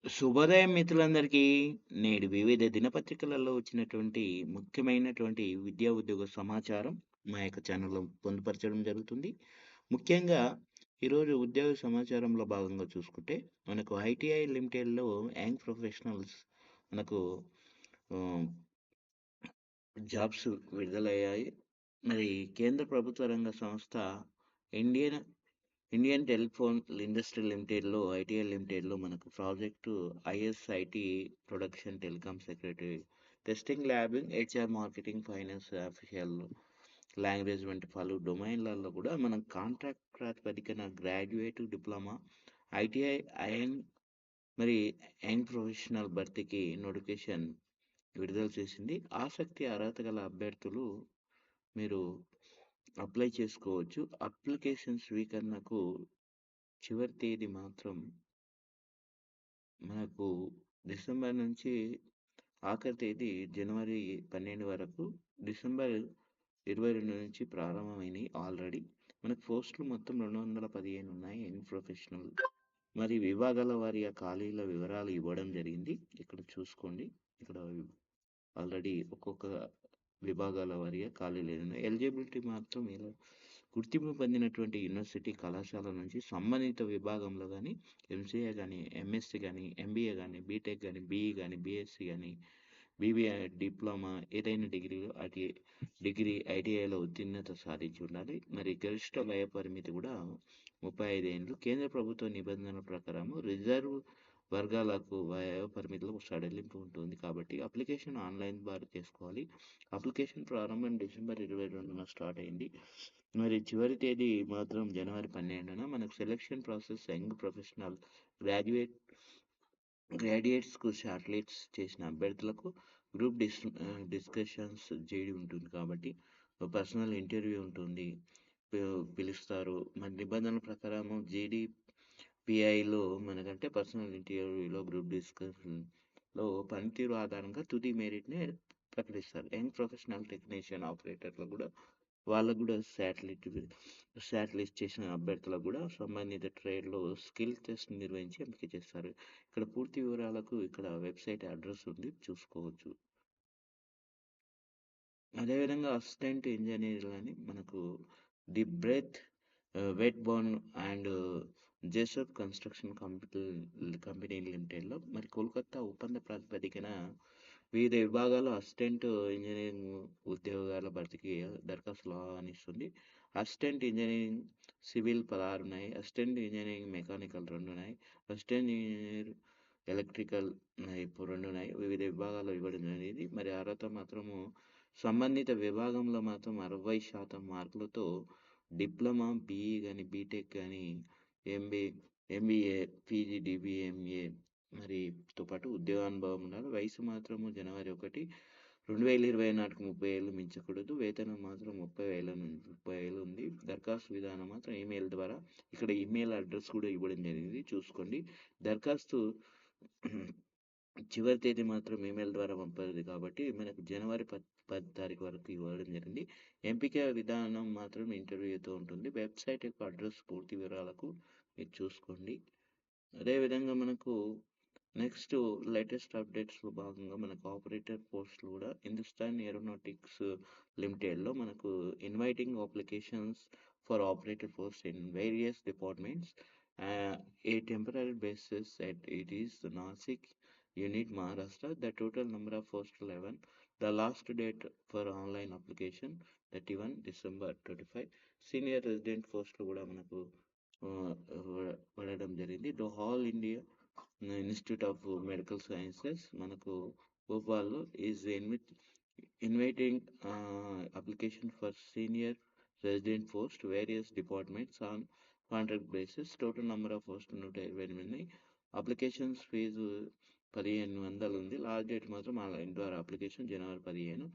శుభోదయం మిత్రులందరికీ. నేడు వివిధ దినపత్రికలలో వచ్చినటువంటి ముఖ్యమైనటువంటి విద్యా ఉద్యోగ సమాచారం మా యొక్క ఛానల్‌లో పొందుపరచడం జరుగుతుంది. ముఖ్యంగా ఈరోజు ఉద్యోగ సమాచారంలో భాగంగా చూసుకుంటే, మనకు ఐటీఐ లిమిటెడ్‌లో యంగ్ ప్రొఫెషనల్స్ మనకు ఆహ్, జాబ్స్ విడుదలయ్యాయి. మరి కేంద్ర ప్రభుత్వ రంగ సంస్థ ఇండియన్ ఇండియన్ టెలిఫోన్ ఇండస్ట్రీ లిమిటెడ్‌లో ఐటీఐ లిమిటెడ్‌లో మనకు project ISIT production telecom secretary, testing ల్యాబింగ్, HR marketing, finance official language వంటి పలు డొమైన్‌లలో కూడా మనం కాంట్రాక్ట్ ప్రాతిపదికన గ్రాడ్యుయేట్, డిప్లొమా, ఐటీఐ, మరి యంగ్ ప్రొఫెషనల్ భర్తీకి నోటిఫికేషన్ విడుదల చేసింది. ఆసక్తి, అర్హత గల అభ్యర్థులు మీరు అప్లై చేసుకోవచ్చు. అప్లికేషన్ స్వీకరణకు చివరి తేదీ మాత్రం మనకు డిసెంబర్ నుంచి ఆఖరి తేదీ జనవరి 12 వరకు. డిసెంబర్ 22 నుంచి ప్రారంభమైనయి ఆల్రెడీ. మనకు పోస్టులు మొత్తం 215 ఉన్నాయి. యంగ్ ప్రొఫెషనల్ మరి విభాగాల వారీగా ఖాళీల వివరాలు ఇవ్వడం జరిగింది. ఇక్కడ చూసుకోండి. ఇక్కడ ఆల్రెడీ ఒక్కొక్క విభాగాల వారీగా ఖాళీలున్నాయి. ఎలిజిబిలిటీ మాత్రం ఇలా గుర్తింపు పొందినటువంటి యూనివర్సిటీ కళాశాల నుంచి సంబంధిత విభాగంలో గానీ, ఎంసీఏ గానీ, ఎంఎస్సీ గానీ, ఎంబీఏ గానీ, బీటెక్ గానీ, బీఈ గానీ, బీఎస్సీ గానీ, బీబీఏ, డిప్లొమా ఏదైనా డిగ్రీలో డిగ్రీ ఐటీఐలో ఉత్తీర్ణత సాధించి ఉండాలి. మరి గరిష్ట వయ పరిమితి కూడా 35 ఏండ్లు. కేంద్ర ప్రభుత్వ నిబంధనల ప్రకారము రిజర్వ్ వర్గాలకు వయో పరిమితిలో సడలింపు ఉంటుంది కాబట్టి అప్లికేషన్ ఆన్లైన్ ద్వారా చేసుకోవాలి. అప్లికేషన్ ప్రారంభం డిసెంబర్ 22న స్టార్ట్ అయింది. మరి చివరి తేదీ మాత్రం జనవరి 12న. మనకు సెలక్షన్ ప్రాసెస్ యంగ్ ప్రొఫెషనల్ గ్రాడ్యుయేట్స్‌కు షార్ట్ లిస్ట్ చేసిన అభ్యర్థులకు గ్రూప్ డిస్కషన్స్ జేడీ ఉంటుంది కాబట్టి పర్సనల్ ఇంటర్వ్యూ ఉంటుంది. పి పిలుస్తారు. మరి నిబంధనల ప్రకారము జీడీపీఐలో మనకంటే పర్సనల్ ఇంటర్వ్యూలో గ్రూప్ డిస్కషన్‌లో పనితీరు ఆధారంగా తుది మెరిట్‌ని ప్రకటిస్తారు. యంగ్ ప్రొఫెషనల్ టెక్నీషియన్ ఆపరేటర్‌లో కూడా వాళ్ళకు కూడా శాట్ లిస్ట్ చేసిన అభ్యర్థులకు కూడా సంబంధిత ట్రేడ్‌లో స్కిల్ టెస్ట్ నిర్వహించి ఎంపిక చేస్తారు. ఇక్కడ పూర్తి వివరాలకు ఇక్కడ వెబ్‌సైట్ అడ్రెస్ ఉంది చూసుకోవచ్చు. అదేవిధంగా అసిస్టెంట్ ఇంజినీర్‌లని మనకు ది వెట్ Burn and Jessop construction company లిమిటెడ్‌లో మరి కోల్‌కత్తా ఒప్పంద ప్రాతిపదికన వివిధ విభాగాల్లో అసిస్టెంట్ ఇంజినీరింగ్ ఉద్యోగాల భర్తీకి దరఖాస్తులు ఆహ్వానిస్తుంది. అసిస్టెంట్ ఇంజినీరింగ్ సివిల్ 16 ఉన్నాయి. అసిస్టెంట్ ఇంజినీరింగ్ మెకానికల్ 2 ఉన్నాయి. అసిస్టెంట్ ఇంజినీర్ ఎలక్ట్రికల్ ఇప్పుడు 2 ఉన్నాయి. వివిధ విభాగాల్లో ఇవ్వడం జరిగింది. మరి అర్హత మాత్రము సంబంధిత విభాగంలో మాత్రం 60% మార్కులతో డిప్లొమా, బీఈ గాని, బీటెక్ గాని, ఎంబీ ఎంబీఏ, పీజీ, డీబీఎంఏ తో పాటు ఉద్యోగానుభవం ఉండాలి. వయసు మాత్రము జనవరి 1, 2020 నాటికి 30 ఏళ్ళు మించకూడదు. వేతనం మాత్రం 30,000 ఉంది. దరఖాస్తు విధానం మాత్రం ఈమెయిల్ ద్వారా. ఇక్కడ ఈమెయిల్ అడ్రెస్ కూడా ఇవ్వడం జరిగింది చూసుకోండి. దరఖాస్తు చివరి తేదీ మాత్రం ఈమెయిల్ ద్వారా పంపాలి కాబట్టి మనకు జనవరి 10 తారీఖు వరకు ఇవ్వడం జరిగింది. ఎంపిక విధానం మాత్రం ఇంటర్వ్యూతో ఉంటుంది. వెబ్‌సైట్ యొక్క అడ్రెస్ పూర్తి వివరాలకు మీరు చూసుకోండి. అదేవిధంగా మనకు నెక్స్ట్ లేటెస్ట్ అప్డేట్స్‌లో భాగంగా మనకు ఆపరేటర్ పోస్టులు కూడా హిందుస్థాన్ ఏరోనాటిక్స్ లిమిటెడ్‌లో మనకు inviting applications for operator post in various departments. A temporary basis at it is Nashik unit Maharashtra. The total number of posts 11. The last date for online application 31 December 25. Senior resident పోస్టులు కూడా మనకు పడడం జరిగింది. All India institute of medical sciences మనకు భోపాల్లో is inviting application for senior resident post various departments on contract basis. Total number of post 128 ఉన్నాయి. Applications fee 1500 ఉంది. Last date మాత్రం ఆన్లైన్ ద్వారా అప్లికేషన్ జనవరి 15.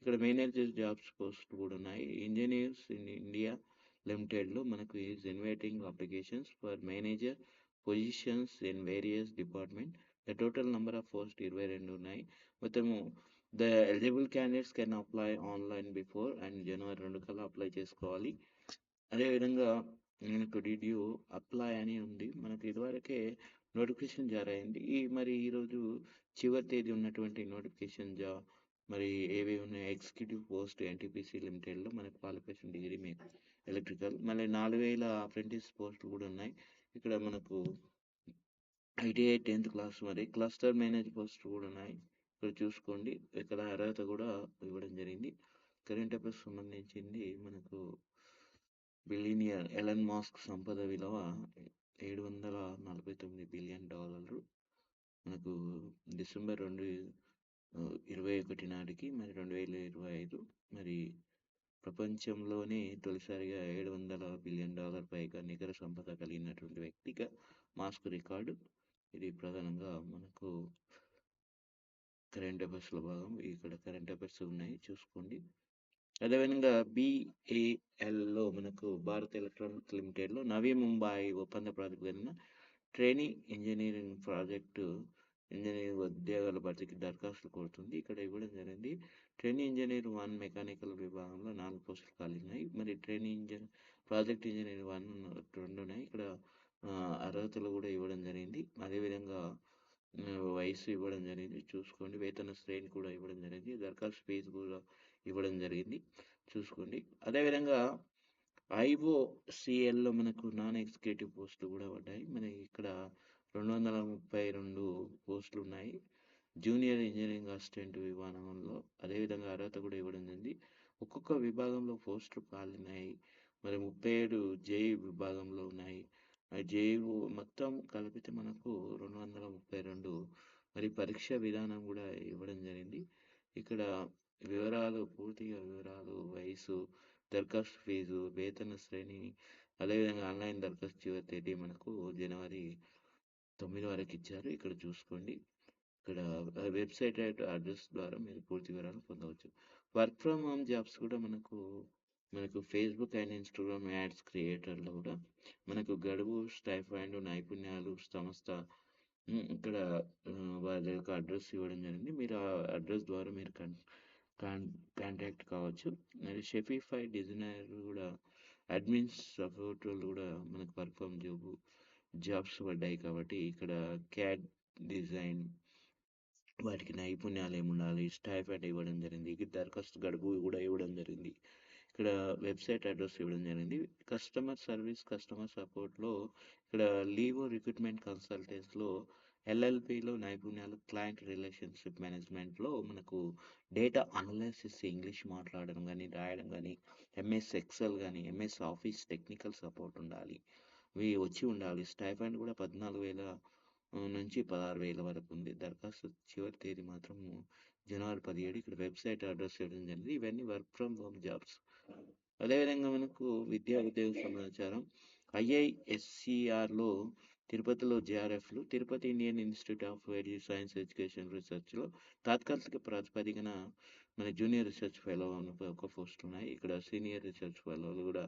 ఇక్కడ మేనేజర్ జాబ్స్ పోస్ట్ కూడా ఉన్నాయి. ఇంజనీర్స్ ఇన్ ఇండియా లిమిటెడ్లో మనకు is inviting applications for manager positions in various department. The total number of post 22 ఉన్నాయి. మొత్తము the eligible candidates can apply online before and జనవరి 2 కల్లా అప్లై చేసుకోవాలి. అదేవిధంగా మనకు డిడ్ యూ అప్లై అని ఉంది. మనకు ఇదివరకే నోటిఫికేషన్ జారయింది. మరి ఈరోజు చివరి తేదీ ఉన్నటువంటి నోటిఫికేషన్ మరి ఏవేవి ఉన్నాయి ఎగ్జిక్యూటివ్ పోస్ట్ ఎన్టీపీసీ లిమిటెడ్‌లో మనకు క్వాలిఫికేషన్ డిగ్రీ ఎలక్ట్రికల్. మళ్ళీ 4000 అప్రెంటిస్ పోస్టులు కూడా ఉన్నాయి. ఇక్కడ మనకు ఐటీఐ 10th క్లాస్ మరి క్లస్టర్ మేనేజర్ పోస్టులు కూడా ఉన్నాయి. ఇక్కడ చూసుకోండి. ఇక్కడ అర్హత కూడా ఇవ్వడం జరిగింది. కరెంట్ అఫైర్స్ సంబంధించింది మనకు బిలియనియర్ ఎలన్ మాస్క్ సంపద విలువ $749 బిలియన్. మనకు డిసెంబర్ 21 నాటికి మరి 2025 మరి ప్రపంచంలోనే తొలిసారిగా $700 బిలియన్ పైగా నికర సంపద కలిగినటువంటి వ్యక్తిగా మాస్క్ రికార్డు. ఇది ప్రధానంగా మనకు కరెంట్ అఫైర్స్లో భాగం. ఇక్కడ కరెంట్ అఫైర్స్ ఉన్నాయి చూసుకోండి. అదేవిధంగా BALలో మనకు భారత్ ఎలక్ట్రానిక్స్ లిమిటెడ్లో నవీ ముంబై ఒప్పంద ప్రాతిపదికన ట్రైనింగ్ ఇంజనీరింగ్ ప్రాజెక్టు ఇంజనీరింగ్ ఉద్యోగాల భర్తీకి దరఖాస్తులు కోరుతుంది. ఇక్కడ ఇవ్వడం జరిగింది. ట్రైనింగ్ ఇంజనీర్ 1 మెకానికల్ విభాగంలో 4 పోస్టులు ఖాళీ ఉన్నాయి. మరి ట్రైనింగ్ ప్రాజెక్ట్ ఇంజనీర్ 1 2 ఉన్నాయి. ఇక్కడ అర్హతలు కూడా ఇవ్వడం జరిగింది. అదేవిధంగా వయసు ఇవ్వడం జరిగింది చూసుకోండి. వేతన శ్రేణి కూడా ఇవ్వడం జరిగింది. దరఖాస్తు ఫీజు కూడా ఇవ్వడం జరిగింది చూసుకోండి. అదేవిధంగా IOCLలో మనకు నాన్ ఎగ్జిక్యూటివ్ పోస్టులు కూడా పడ్డాయి. మనకి ఇక్కడ 232 పోస్టులు ఉన్నాయి. జూనియర్ ఇంజనీరింగ్ అసిస్టెంట్ విభాగంలో అదేవిధంగా అర్హత కూడా ఇవ్వడం జరిగింది. ఒక్కొక్క విభాగంలో పోస్టులు ఖాళీ ఉన్నాయి. మరి 37 జేఈ విభాగంలో ఉన్నాయి. జేఈ మొత్తం కలిపితే మనకు 232. మరి పరీక్ష విధానం కూడా ఇవ్వడం జరిగింది. ఇక్కడ వివరాలు పూర్తిగా వివరాలు, వయసు, దరఖాస్తు ఫీజు, వేతన శ్రేణి, అదేవిధంగా ఆన్లైన్ దరఖాస్తు చివరి తేదీ మనకు జనవరి 9 వరకు ఇచ్చారు. ఇక్కడ చూసుకోండి. ఇక్కడ వెబ్సైట్ అడ్రస్ ద్వారా మీరు పూర్తి వివరాలు పొందవచ్చు. వర్క్ ఫ్రమ్ హోమ్ జాబ్స్ కూడా మనకు ఫేస్బుక్ అండ్ ఇన్స్టాగ్రామ్ యాడ్స్ క్రియేటర్లో కూడా మనకు గడువు, స్టైఫండ్, నైపుణ్యాలు సంస్థ ఇక్కడ వాళ్ళ యొక్క అడ్రస్ ఇవ్వడం జరిగింది. మీరు ఆ అడ్రస్ ద్వారా మీరు కాంటాక్ట్ కావచ్చు. మరి షెఫీఫై డిజైనర్ కూడా అడ్మిన్స్ సపోర్ట్ కూడా మనకు వర్క్ ఫ్రమ్ జాబ్స్ పడ్డాయి. కాబట్టి ఇక్కడ క్యాడ్ డిజైన్ వాటికి నైపుణ్యాలు ఏముండాలి, స్టైఫండ్ ఇవ్వడం జరిగింది. దరఖాస్తు గడువు కూడా ఇవ్వడం జరిగింది. ఇక్కడ వెబ్సైట్ అడ్రస్ ఇవ్వడం జరిగింది. కస్టమర్ సర్వీస్, కస్టమర్ సపోర్ట్లో ఇక్కడ లీవో రిక్రూట్మెంట్ కన్సల్టెన్సీలో LLPలో నైపుణ్యాలు, క్లయింట్ రిలేషన్షిప్ మేనేజ్మెంట్లో మనకు డేటా అనలైసిస్, ఇంగ్లీష్ మాట్లాడడం కానీ రాయడం కానీ, MS ఎక్సెల్ కానీ, MS ఆఫీస్ టెక్నికల్ సపోర్ట్ ఉండాలి. ఇవి వచ్చి ఉండాలి. స్టైఫండ్ కూడా 14,000 నుంచి 16,000 వరకు ఉంది. దరఖాస్తు చివరి తేదీ మాత్రం జనవరి 17. ఇక్కడ వెబ్సైట్ అడ్రస్ ఇవ్వడం జరిగింది. ఇవన్నీ వర్క్ ఫ్రమ్ హోమ్ జాబ్స్. అదేవిధంగా మనకు విద్యా ఉద్యోగ సమాచారం. IISCRలో తిరుపతిలో JRFలు, Tirupati Indian institute of science education రీసెర్చ్లో తాత్కాలిక ప్రాతిపదికన మన జూనియర్ రీసెర్చ్ ఫెలో ఒక పోస్ట్ ఉన్నాయి. ఇక్కడ సీనియర్ రీసెర్చ్ ఫెలోలు కూడా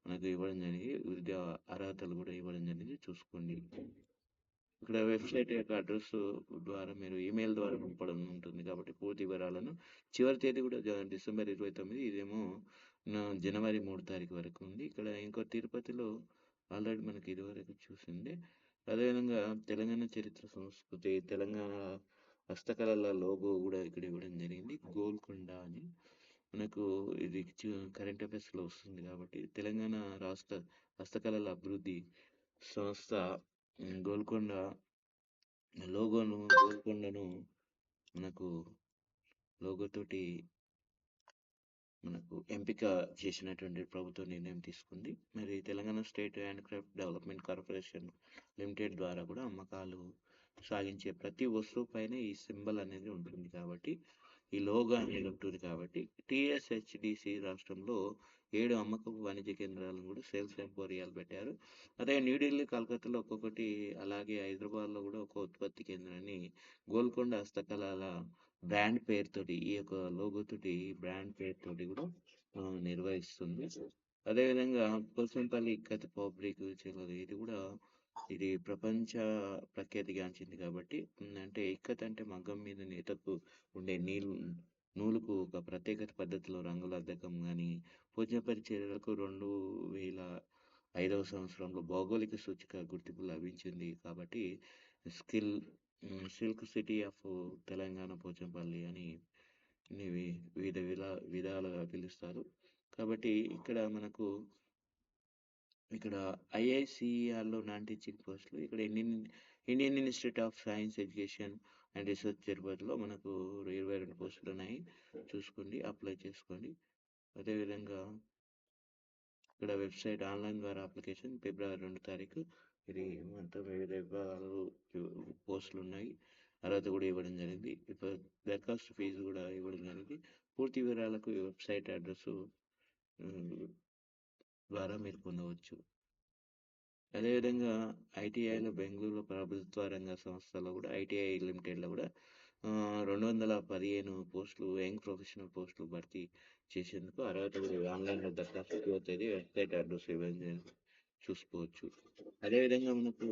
మనకు ఇవ్వడం జరిగింది. విద్యా అర్హతలు కూడా ఇవ్వడం జరిగింది చూసుకోండి. ఇక్కడ వెబ్సైట్ యొక్క అడ్రస్ ద్వారా మీరు ఈమెయిల్ ద్వారా పంపడం ఉంటుంది. కాబట్టి పూర్తి వివరాలను చివరి తేదీ కూడా డిసెంబర్ 29. ఇదేమో జనవరి 3 వరకు ఉంది. ఇక్కడ ఇంకో తిరుపతిలో ఆల్రెడీ మనకి ఇదివరకు చూసింది. అదేవిధంగా తెలంగాణ చరిత్ర సంస్కృతి, తెలంగాణ హస్తకళల లోగో కూడా ఇక్కడ ఇవ్వడం జరిగింది. గోల్కొండ అని మనకు ఇది కరెంట్ అఫైర్స్లో వస్తుంది. కాబట్టి తెలంగాణ రాష్ట్ర హస్తకళల అభివృద్ధి సంస్థ గోల్కొండ గోల్కొండను మనకు లోగోతోటి మనకు ఎంపిక చేసినటువంటి ప్రభుత్వ నిర్ణయం తీసుకుంది. మరి Telangana state handcraft development corporation limited ద్వారా కూడా అమ్మకాలు సాగించే ప్రతి వస్తువు పైన ఈ సింబల్ అనేది ఉంటుంది. కాబట్టి ఈ లోగో అనేది ఉంటుంది. కాబట్టి TSHDC రాష్ట్రంలో 7 అమ్మకపు వాణిజ్య కేంద్రాలను కూడా సేల్స్ ఎంపోరియాలు పెట్టారు. అదే న్యూఢిల్లీ, కలకత్తాలో ఒక్కొక్కటి, అలాగే హైదరాబాద్లో కూడా ఒక ఉత్పత్తి కేంద్రాన్ని గోల్కొండ హస్తకళల బ్రాండ్ పేరుతోటి, ఈ యొక్క లోగోతోటి, బ్రాండ్ పేరుతోటి కూడా నిర్వహిస్తుంది. అదేవిధంగా పోచంపల్లి ఇక్కత్ పబ్లిక్ ఇది కూడా ఇది ప్రపంచ ప్రఖ్యాతిగాంచింది. కాబట్టి అంటే ఇక్కత్ అంటే మగ్గం మీద నేతకు ఉండే నూలుకు ఒక ప్రత్యేకత పద్ధతిలో రంగుల అద్దకం కానీ, పోచంపల్లి చీరలకు 2005 సంవత్సరంలో భౌగోళిక సూచిక గుర్తింపు లభించింది. కాబట్టి skill silk city of Telangana Pochampally అని విధాలుగా పిలుస్తారు. కాబట్టి ఇక్కడ ఐఐసిఆర్‌లో నాన్ టీచింగ్ పోస్టులు, ఇక్కడ Indian institute of science education and research తిరుపతిలో మనకు 22 పోస్టులున్నాయి. చూసుకోండి, అప్లై చేసుకోండి. అదేవిధంగా ఇక్కడ వెబ్‌సైట్ ఆన్‌లైన్ ద్వారా అప్లికేషన్ ఫిబ్రవరి 2 తారీఖు. ఇది మొత్తం వివిధ విభాగాలు పోస్టులున్నాయి. అర్హత కూడా ఇవ్వడం జరిగింది. ఇప్పుడు దరఖాస్తు ఫీజు కూడా ఇవ్వడం జరిగింది. పూర్తి వివరాలకు ఈ వెబ్‌సైట్ అడ్రస్సు ద్వారా మీరు పొందవచ్చు. అదేవిధంగా ఐటీఐలో బెంగుళూరులో ప్రభుత్వ రంగ సంస్థలో కూడా ఐటీఐ లిమిటెడ్లో కూడా 215 పోస్టులు యంగ్ ప్రొఫెషనల్ పోస్టులు భర్తీ చేసేందుకు అర్హత కూడా ఆన్లైన్లో దరఖాస్తు తేదీ వెబ్సైట్ అడ్రస్ ఇవ్వడం చూసుకోవచ్చు. అదేవిధంగా మనకు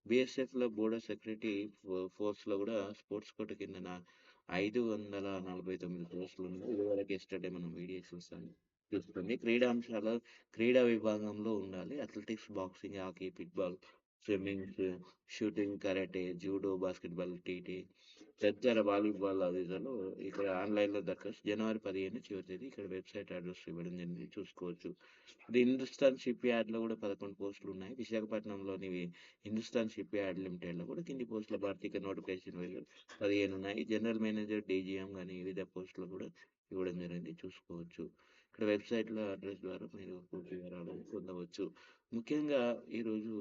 బీఎస్ఎఫ్లో బోర్డర్ సెక్యూరిటీ ఫోర్స్లో కూడా స్పోర్ట్స్ కోట కింద 549 పోస్టులు ఉన్నాయి. ఇదివరకు ఎస్టర్డే మనం వీడియో చూస్తుంది. క్రీడా విభాగంలో ఉండాలి. Athletics, boxing, hockey, football, swimming, shooting, karate, judo, basketball, TT, తదితర వాలీబాల్ ఆదేశాలు ఇక్కడ ఆన్లైన్లో దరఖాస్తు జనవరి 15 చివరి తేదీ. ఇక్కడ వెబ్సైట్ అడ్రస్ ఇవ్వడం జరిగింది, చూసుకోవచ్చు. ఇది హిందుస్థాన్ షిప్ యార్డ్లో కూడా 11 పోస్టులు ఉన్నాయి. విశాఖపట్నంలోని హిందుస్థాన్ షిప్ యార్డ్ లిమిటెడ్లో కూడా కింది పోస్టుల భర్తీకి నోటిఫికేషన్ 15 ఉన్నాయి. జనరల్ మేనేజర్, డీజీఎం కానీ వివిధ పోస్టులు కూడా ఇవ్వడం జరిగింది, చూసుకోవచ్చు. ఇక్కడ వెబ్సైట్లో అడ్రస్ ద్వారా మీరు పూర్తి వివరాలు పొందవచ్చు. ముఖ్యంగా ఈరోజు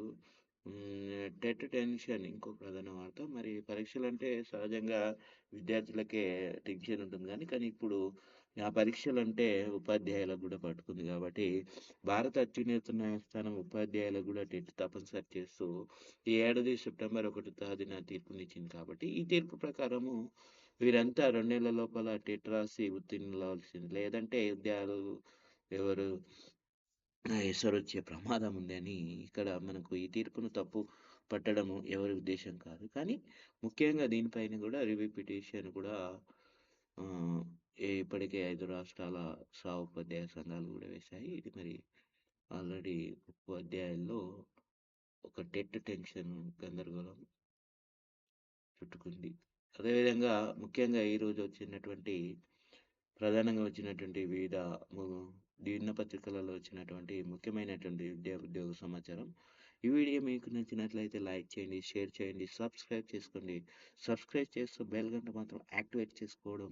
టెట్ టెన్షన్ ఇంకో ప్రధాన వార్త. మరి పరీక్షలు అంటే సహజంగా విద్యార్థులకే టెన్షన్ ఉంటుంది, కానీ ఇప్పుడు ఆ పరీక్షలు అంటే ఉపాధ్యాయులకు కూడా పట్టుకుంది. కాబట్టి భారత అత్యున్నత న్యాయస్థానం ఉపాధ్యాయులకు కూడా టెట్ తప్పనిసరి చేస్తూ ఈ ఏడాది సెప్టెంబర్ 1 తేదీన తీర్పునిచ్చింది. కాబట్టి ఈ తీర్పు ప్రకారము వీరంతా 2 నెలల లోపల టెట్ రాసి ఉత్తీర్ణులవ్వాల్సింది. లేదంటే విద్యార్థులు ఎవరు ఎసరొచ్చే ప్రమాదం ఉందని ఇక్కడ మనకు ఈ తీర్పును తప్పు పట్టడం ఎవరి ఉద్దేశం కాదు. కానీ ముఖ్యంగా దీనిపైన కూడా రివ్యూ పిటిషన్ కూడా ఇప్పటికే 5 రాష్ట్రాల ఉపాధ్యాయ సంఘాలు కూడా వేశాయి. ఇది మరి ఆల్రెడీ ఉపాధ్యాయుల్లో ఒక టెట్ టెన్షన్ గందరగోళం చుట్టుకుంది. అదేవిధంగా ముఖ్యంగా ఈరోజు ప్రధానంగా వచ్చినటువంటి వివిధ దినపత్రికలలో వచ్చినటువంటి ముఖ్యమైనటువంటి ఉద్యోగ సమాచారం. ఈ వీడియో మీకు నచ్చినట్లయితే లైక్ చేయండి, షేర్ చేయండి, సబ్స్క్రైబ్ చేసుకోండి. సబ్స్క్రైబ్ చేస్తూ బెల్ గంట మాత్రం యాక్టివేట్ చేసుకోవడం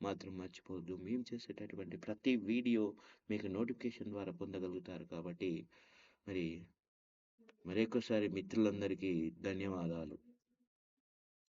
మాత్రం మర్చిపోవద్దు. మేము చేసేటటువంటి ప్రతి వీడియో మీకు నోటిఫికేషన్ ద్వారా పొందగలుగుతారు. కాబట్టి మరొకసారి మిత్రులందరికీ ధన్యవాదాలు.